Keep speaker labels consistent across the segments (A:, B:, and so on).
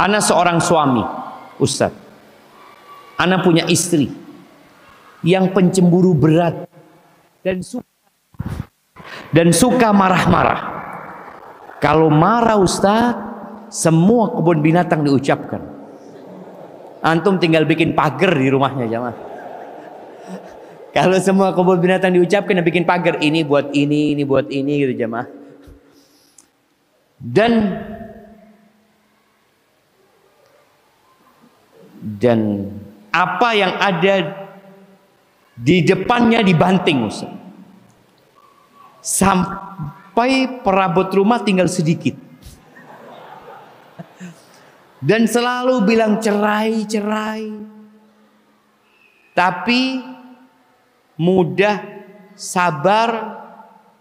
A: Ana seorang suami, Ustaz. Ana punya istri yang pencemburu berat dan suka marah-marah. Kalau marah Ustaz, semua kebun binatang diucapkan. Antum tinggal bikin pagar di rumahnya jamaah. Kalau semua kebun binatang diucapkan, dan bikin pagar, ini buat ini buat ini gitu jamaah. Dan apa yang ada di depannya dibanting Ustaz. Sampai perabot rumah tinggal sedikit. Dan selalu bilang cerai. Tapi mudah sabar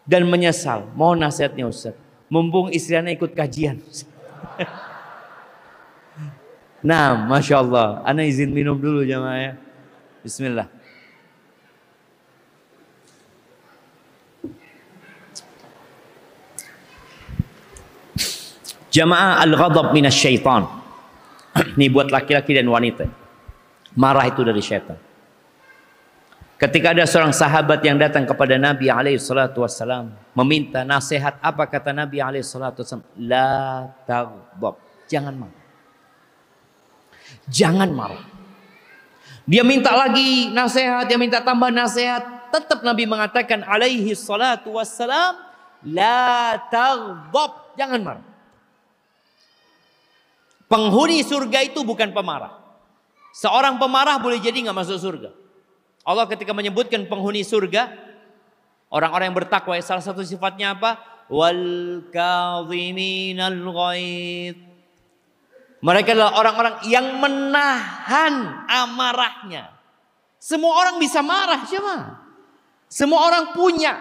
A: dan menyesal. Mohon nasihatnya Ustaz. Mumpung istri ana ikut kajian. Nah, Masya Allah. Ana izin minum dulu jamaah ya. Bismillah. Jamaah al-ghadab minasyaitan. Ini buat laki-laki dan wanita. Marah itu dari syaitan. Ketika ada seorang sahabat yang datang kepada Nabi SAW meminta nasihat, apa kata Nabi SAW? La taghdab. Jangan marah. Jangan marah. Dia minta lagi nasihat, dia minta tambah nasihat. Tetap Nabi mengatakan SAW, la taghdab. Jangan marah. Penghuni surga itu bukan pemarah. Seorang pemarah boleh jadi nggak masuk surga. Allah ketika menyebutkan penghuni surga, orang-orang yang bertakwa, salah satu sifatnya apa? Wal kadhiminal ghaidh. Mereka adalah orang-orang yang menahan amarahnya. Semua orang bisa marah, siapa? Semua orang punya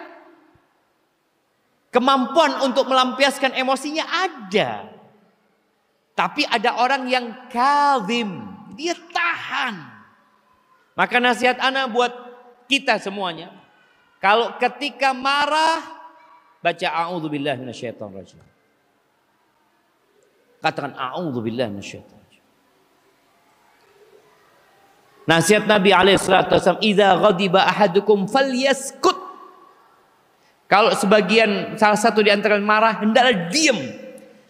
A: kemampuan untuk melampiaskan emosinya, ada. Tapi ada orang yang kadhim, dia tahan. Maka nasihat ana buat kita semuanya, kalau ketika marah baca a'udzubillahi minasyaitonirrajim. Katakan a'udzubillahi minasyaitonirrajim. Nasihat Nabi alaihi salatu wasallam, idza ghadiba ahadukum falyaskut. Kalau sebagian salah satu di antara marah, hendaklah diam.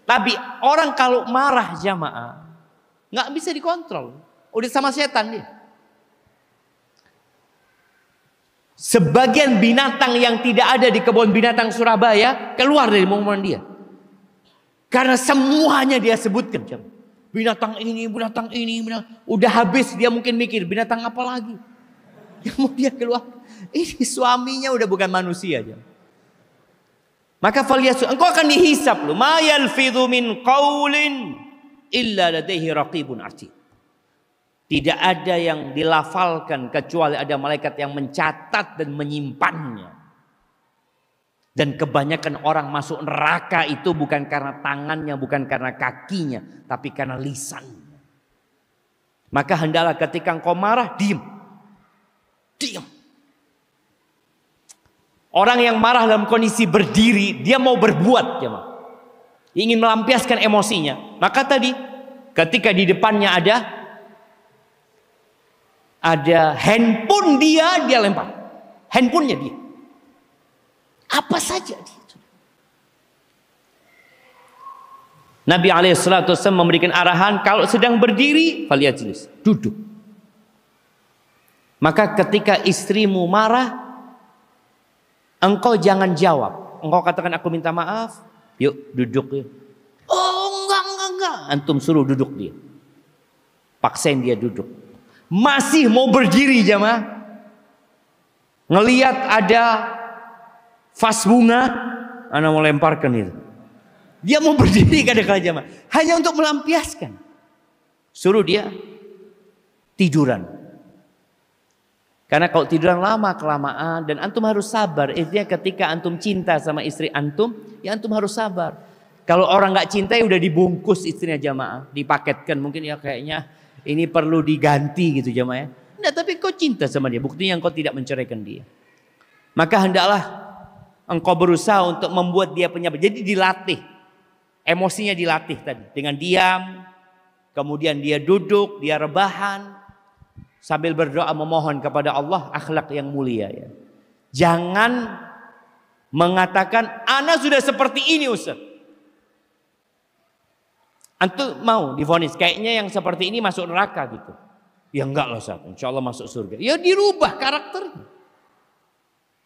A: Tapi orang kalau marah jamaah nggak bisa dikontrol, udah sama setan dia. Sebagian binatang yang tidak ada di kebun binatang Surabaya keluar dari momongan dia, karena semuanya dia sebutkan jamaah. Binatang ini. Udah habis dia mungkin mikir binatang apa lagi yang mau dia keluar. Ini suaminya udah bukan manusia jamaah. Maka engkau akan dihisap lu. Ma yalfidhu min qaulin illa ladaihi raqibun atid. Tidak ada yang dilafalkan kecuali ada malaikat yang mencatat dan menyimpannya. Dan kebanyakan orang masuk neraka itu bukan karena tangannya, bukan karena kakinya, tapi karena lisannya. Maka hendaklah ketika engkau marah, diam. Orang yang marah dalam kondisi berdiri, dia mau berbuat, jemaah. Ingin melampiaskan emosinya. Maka tadi, ketika di depannya ada handphone dia lempar. Handphonenya dia. Apa saja dia. Nabi SAW memberikan arahan, kalau sedang berdiri, falyajlis, duduk. Maka ketika istrimu marah, engkau jangan jawab. Engkau katakan aku minta maaf. Yuk duduk. Oh enggak. Antum suruh duduk dia. Paksain dia duduk. Masih mau berdiri jamaah. Ngelihat ada vas bunga, ana mau lemparkan itu. Dia mau berdiri kadang-kadang jamaah. Hanya untuk melampiaskan. Suruh dia tiduran. Karena kalau tiduran lama kelamaan dan antum harus sabar. Intinya ketika antum cinta sama istri antum, ya antum harus sabar. Kalau orang nggak cinta ya udah dibungkus istrinya jamaah, dipaketkan mungkin ya kayaknya ini perlu diganti gitu jamaah ya. Nah, tapi kau cinta sama dia, buktinya engkau tidak menceraikan dia. Maka hendaklah engkau berusaha untuk membuat dia penyabar. Jadi dilatih, emosinya dilatih tadi dengan diam, kemudian dia duduk, dia rebahan sambil berdoa memohon kepada Allah, akhlak yang mulia ya. Jangan mengatakan ana sudah seperti ini Ustaz. Antum mau divonis kayaknya yang seperti ini masuk neraka gitu. Ya enggak lah Ustaz, insya Allah masuk surga. Ya dirubah karakternya.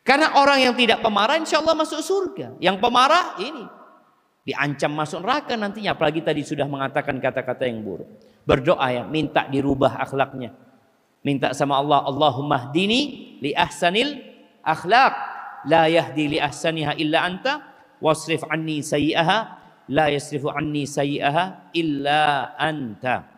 A: Karena orang yang tidak pemarah insya Allah masuk surga. Yang pemarah ini diancam masuk neraka nantinya. Apalagi tadi sudah mengatakan kata-kata yang buruk. Berdoa ya, minta dirubah akhlaknya. Minta sama Allah, Allahumma hdini li ahsanil akhlak. La yahdi li ahsaniha illa anta. Wasrif anni sayyi'aha. La yasrifu anni sayyi'aha illa anta.